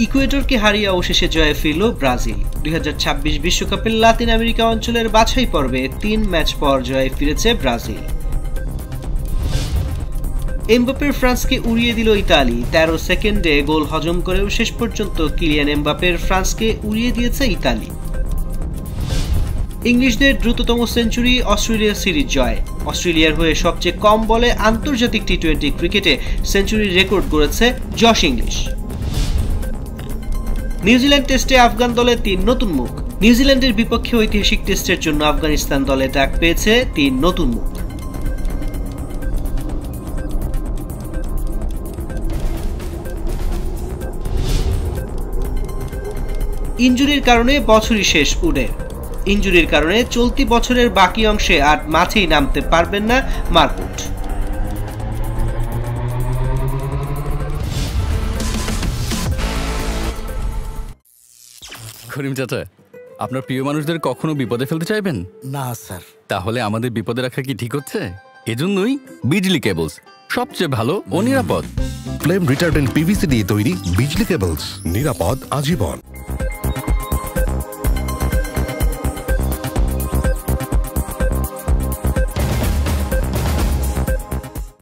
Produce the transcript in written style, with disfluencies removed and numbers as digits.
ইকুয়েডরকে হারিয়ে অবশেষে জয়ে ফিরল ব্রাজিল। 2026 বিশ্বকাপের লাতিন আমেরিকা অঞ্চলের বাছাই পর্বে 3 ম্যাচ পর জয়ে ফিরেছে ব্রাজিল। এমবাপ্পের ফ্রান্সকে উড়িয়ে দিল ইতালি। 13 সেকেন্ডে গোল হজম করেও শেষ পর্যন্ত কিলিয়ান এমবাপ্পের ফ্রান্সকে উড়িয়ে দিয়েছে ইতালি। ইংলিশদের দ্রুততম সেঞ্চুরি, অস্ট্রেলিয়া সিরিজ জয়। অস্ট্রেলিয়ার হয়ে সবচেয়ে কম বলে আন্তর্জাতিক টি-20 ক্রিকেটে সেঞ্চুরির রেকর্ড গড়েছে জশ ইংলিশ। নিউজিল্যান্ড টেস্টে আফগান দলে 3 নতুন মুখ। নিউজিল্যান্ডের বিপক্ষে ঐতিহাসিক টেস্টের জন্য আফগানিস্তান দলে ডাক পেয়েছে 3 নতুন মুখ। ইনজুরির কারণে বছরই শেষ উডের। ইনজুরির কারণে চলতি বছরের বাকি অংশে আর মাঠেই নামতে পারবেন না মার্কুট। করিম চাচা, আপনার প্রিয় মানুষদের কখনো বিপদে ফেলতে চাইবেন না স্যার। তাহলে আমাদের বিপদে রাখা কি ঠিক হচ্ছে? এজন্যই বিজলি কেবলস সবচেয়ে ভালো ও নিরাপদ। ফ্লেম রিটার্ডেন্ট পিভিসি দিয়ে তৈরি বিজলি কেবলস, নিরাপদ আজীবন।